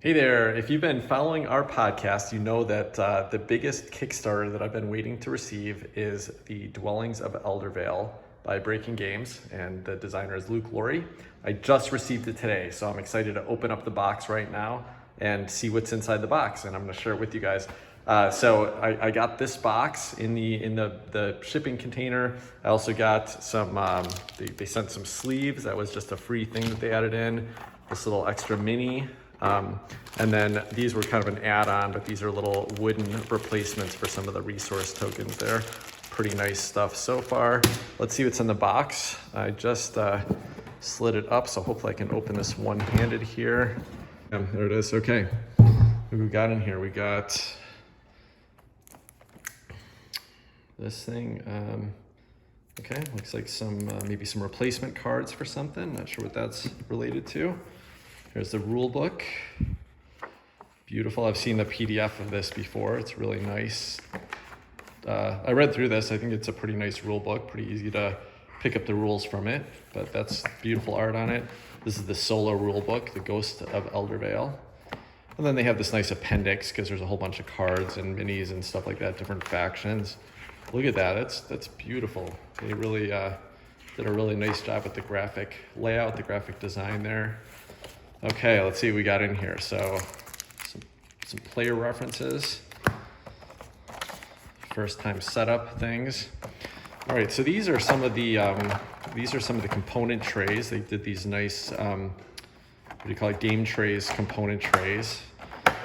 Hey there, if you've been following our podcast, you know that the biggest Kickstarter that I've been waiting to receive is the Dwellings of Eldervale by Breaking Games, and the designer is Luke Laurie. I just received it today, so I'm excited to open up the box right now and see what's inside the box, and I'm gonna share it with you guys. So I got this box in the shipping container. I also got some, they sent some sleeves. That was just a free thing that they added in. This little extra mini. And then these were kind of an add-on, but these are little wooden replacements for some of the resource tokens there. Pretty nice stuff so far. Let's see what's in the box. I just slid it up, so hopefully I can open this one-handed here. There it is, okay. What we got in here? We got this thing. Okay, looks like some maybe some replacement cards for something. Not sure what that's related to. Here's the rule book. Beautiful. I've seen the PDF of this before. It's really nice. I read through this. I think it's a pretty nice rule book. Pretty easy to pick up the rules from it, but that's beautiful art on it. This is the solo rule book, The Ghost of Eldervale. And then they have this nice appendix because there's a whole bunch of cards and minis and stuff like that, different factions. Look at that. That's beautiful. They really did a really nice job with the graphic layout, the graphic design there. Okay, let's see what we got in here. So some player references, first time setup things. All right, so these are some of the component trays. They did these nice what do you call it, game trays, component trays.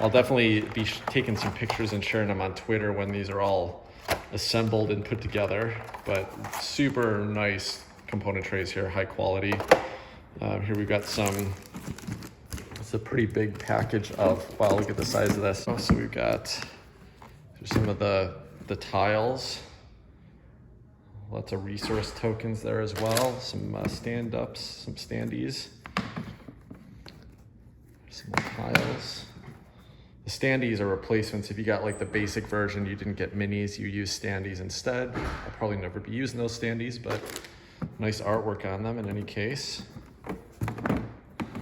I'll definitely be taking some pictures and sharing them on Twitter when these are all assembled and put together, but super nice component trays here, high quality. Here we've got some, it's a pretty big package of, wow, look at the size of this. Oh, so we've got some of the tiles, lots of resource tokens there as well, some stand-ups, some standees, some more tiles. The standees are replacements. If you got like the basic version, you didn't get minis, you use standees instead. I'll probably never be using those standees, but nice artwork on them in any case.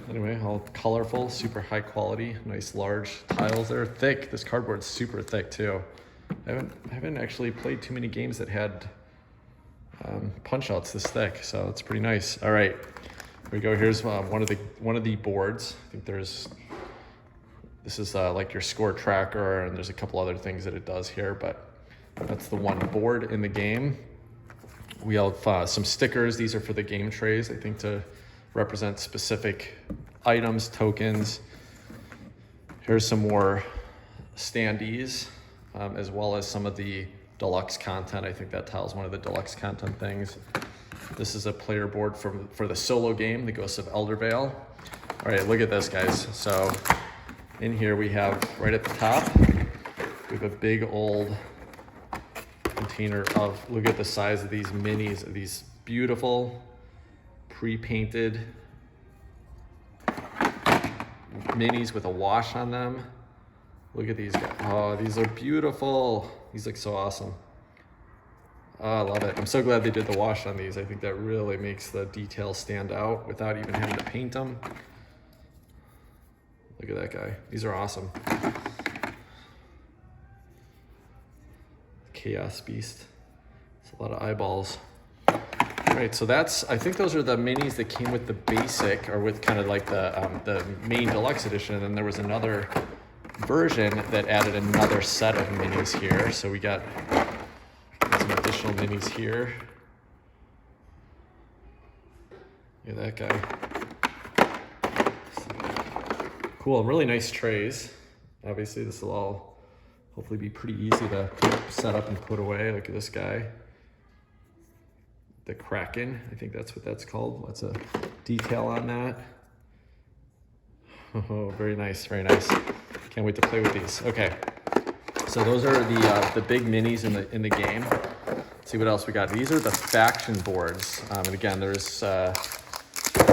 Anyway, all colorful, super high quality, nice large tiles there. Thick, this cardboard's super thick too. I haven't actually played too many games that had punch outs this thick, so it's pretty nice. All right, here we go. Here's one of the boards. I think this is like your score tracker, and there's a couple other things that it does here, but that's the one board in the game. We have some stickers. These are for the game trays, I think, to represent specific items, tokens. Here's some more standees, as well as some of the deluxe content. I think that tile's one of the deluxe content things. This is a player board for the solo game, The Ghost of Eldervale. All right, look at this, guys. So in here we have, right at the top, we have a big old container of, look at the size of these minis, of these beautiful pre-painted minis with a wash on them. Look at these guys. Oh, these are beautiful. These look so awesome. Oh, I love it. I'm so glad they did the wash on these. I think that really makes the details stand out without even having to paint them. Look at that guy. These are awesome. Chaos Beast. It's a lot of eyeballs. All right, so I think those are the minis that came with the basic, or with kind of like the main deluxe edition. And then there was another version that added another set of minis here. So we got some additional minis here. Look at that guy. Cool, really nice trays. Obviously this will all hopefully be pretty easy to set up and put away. Look at this guy. The Kraken, I think that's what that's called. Lots of detail on that. Oh, very nice, very nice. Can't wait to play with these. Okay, so those are the big minis in the game. Let's see what else we got. These are the faction boards, and again, there's a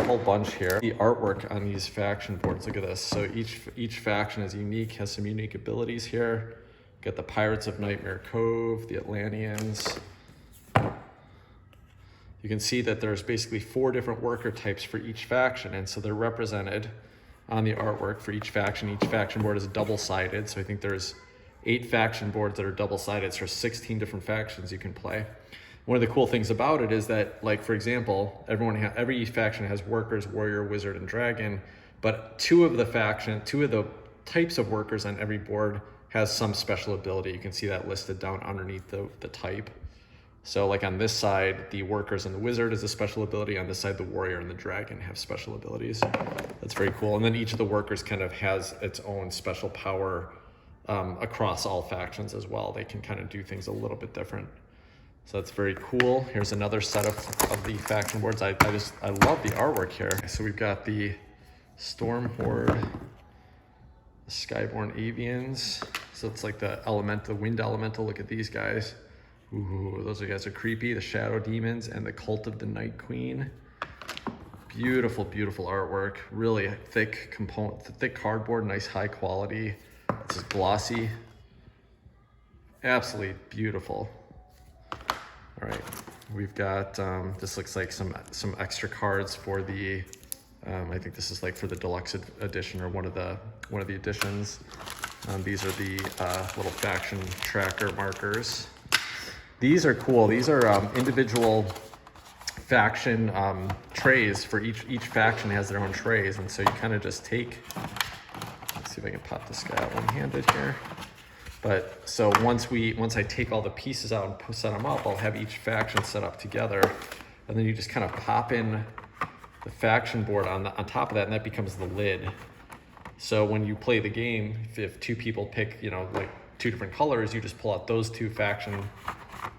whole bunch here. The artwork on these faction boards. Look at this. So each faction is unique, has some unique abilities here. Got the Pirates of Nightmare Cove, the Atlanteans. You can see that there's basically 4 different worker types for each faction, and so they're represented on the artwork for each faction. Each faction board is double-sided, so I think there's 8 faction boards that are double-sided, so 16 different factions you can play. One of the cool things about it is that, like, for example, every faction has workers, warrior, wizard, and dragon, but two of the types of workers on every board has some special ability. You can see that listed down underneath the type. So like on this side, the workers and the wizard is a special ability. On this side, the warrior and the dragon have special abilities. That's very cool. And then each of the workers kind of has its own special power across all factions as well. They can kind of do things a little bit different. So that's very cool. Here's another set of the faction boards. I love the artwork here. So we've got the Storm Horde, the Skyborn Avians. So it's like the wind elemental. Look at these guys. Ooh, those guys are creepy. The Shadow Demons and the Cult of the Night Queen. Beautiful, beautiful artwork. Really thick cardboard, nice high quality. This is glossy. Absolutely beautiful. All right, we've got, this looks like some extra cards for the, I think this is like for the deluxe edition or one of the editions. These are the little faction tracker markers. These are cool. These are individual faction trays for each faction has their own trays, and so you kind of just take. Let's see if I can pop this guy out one-handed here. But so once I take all the pieces out and set them up, I'll have each faction set up together, and then you just kind of pop in the faction board on top of that, and that becomes the lid. So when you play the game, if 2 people pick, like 2 different colors, you just pull out those 2 faction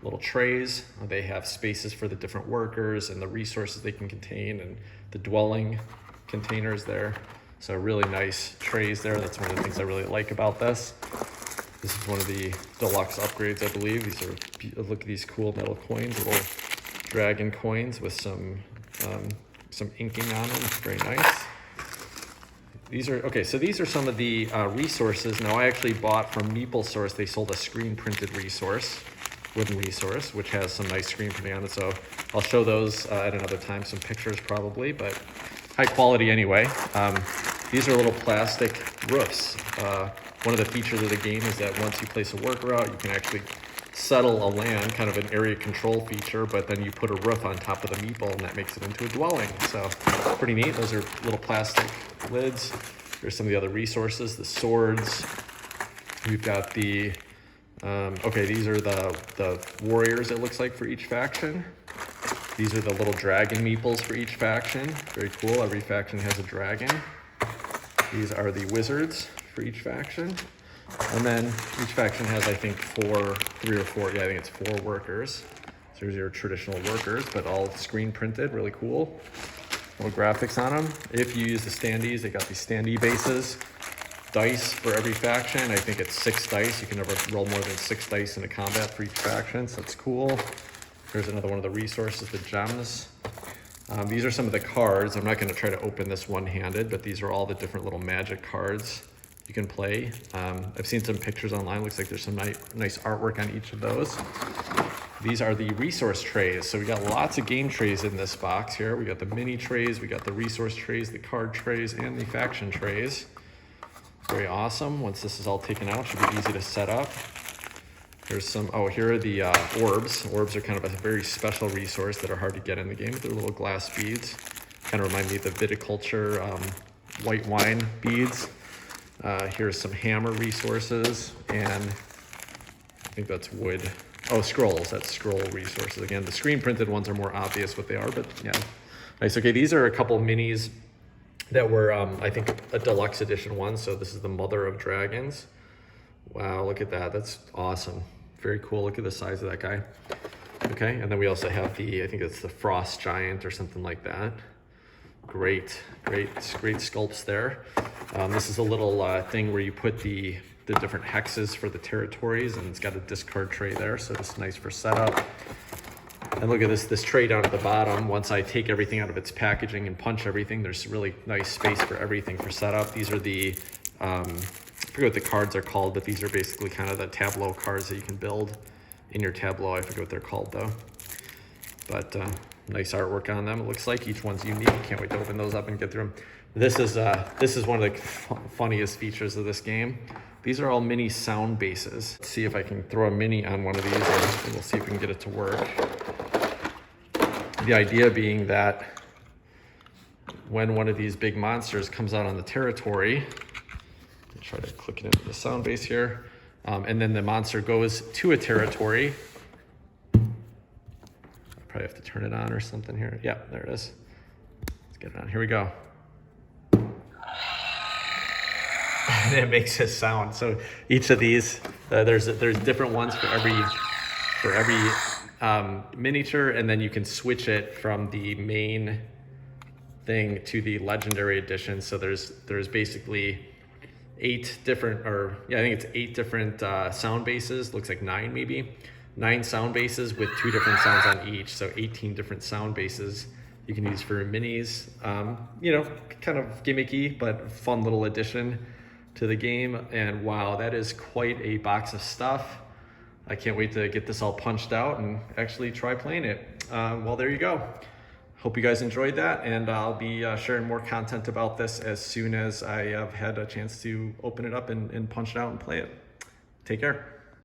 little trays. They have spaces for the different workers and the resources they can contain and the dwelling containers there. So really nice trays there. That's one of the things I really like about this. This is one of the deluxe upgrades, I believe. These are, look at these cool metal coins, little dragon coins with some inking on them. Very nice. So these are some of the resources. Now I actually bought from MeepleSource. They sold a screen printed resource, wooden resource, which has some nice screen printing on it. So I'll show those at another time, some pictures probably, but high quality anyway. These are little plastic roofs. One of the features of the game is that once you place a worker out, you can actually settle a land, kind of an area control feature, but then you put a roof on top of the meeple and that makes it into a dwelling. So pretty neat. Those are little plastic lids. Here's some of the other resources, the swords. We've got the, these are the warriors, it looks like, for each faction. These are the little dragon meeples for each faction. Very cool. Every faction has a dragon. These are the wizards for each faction. And then each faction has, I think, 3 or 4, I think it's 4 workers. So here's your traditional workers, but all screen printed, really cool. Little graphics on them. If you use the standees, they got these standee bases. Dice for every faction. I think it's 6 dice. You can never roll more than 6 dice in a combat for each faction, so that's cool. Here's another one of the resources, the gems. These are some of the cards. I'm not going to try to open this one-handed, but these are all the different little magic cards you can play. I've seen some pictures online. Looks like there's some nice artwork on each of those. These are the resource trays. So we got lots of game trays in this box here. We got the mini trays, we got the resource trays, the card trays, and the faction trays. Very awesome. Once this is all taken out, should be easy to set up. There's some, here are the orbs. Orbs are kind of a very special resource that are hard to get in the game. They're little glass beads. Kind of remind me of the viticulture white wine beads. Here's some hammer resources, and I think that's wood. Oh, scrolls, that's scroll resources. Again, the screen printed ones are more obvious what they are, but yeah. Nice, okay, these are a couple minis that were, I think, a deluxe edition one. So this is the Mother of Dragons. Wow, look at that, that's awesome. Very cool, look at the size of that guy. Okay, and then we also have the, I think it's the Frost Giant or something like that. Great sculpts there. This is a little thing where you put the different hexes for the territories, and it's got a discard tray there, so this is nice for setup. And look at this tray down at the bottom. Once I take everything out of its packaging and punch everything, there's really nice space for everything for setup. These are the, I forget what the cards are called, but these are basically kind of the tableau cards that you can build in your tableau. I forget what they're called though. But nice artwork on them. It looks like each one's unique. Can't wait to open those up and get through them. This is one of the funniest features of this game. These are all mini sound bases. Let's see if I can throw a mini on one of these and we'll see if we can get it to work. The idea being that when one of these big monsters comes out on the territory, I'll try to click it into the sound base here, and then the monster goes to a territory. I probably have to turn it on or something here. Yeah, there it is. Let's get it on. Here we go. And it makes a sound. So each of these, there's different ones for every miniature, and then you can switch it from the main thing to the legendary edition. So there's basically 8 different, or yeah, I think it's 8 different sound bases. Looks like 9 maybe. 9 sound bases with 2 different sounds on each. So 18 different sound bases you can use for minis. You know, kind of gimmicky, but fun little addition to the game. And wow, that is quite a box of stuff. I can't wait to get this all punched out and actually try playing it. Well, there you go. Hope you guys enjoyed that, and I'll be sharing more content about this as soon as I have had a chance to open it up and punch it out and play it. Take care.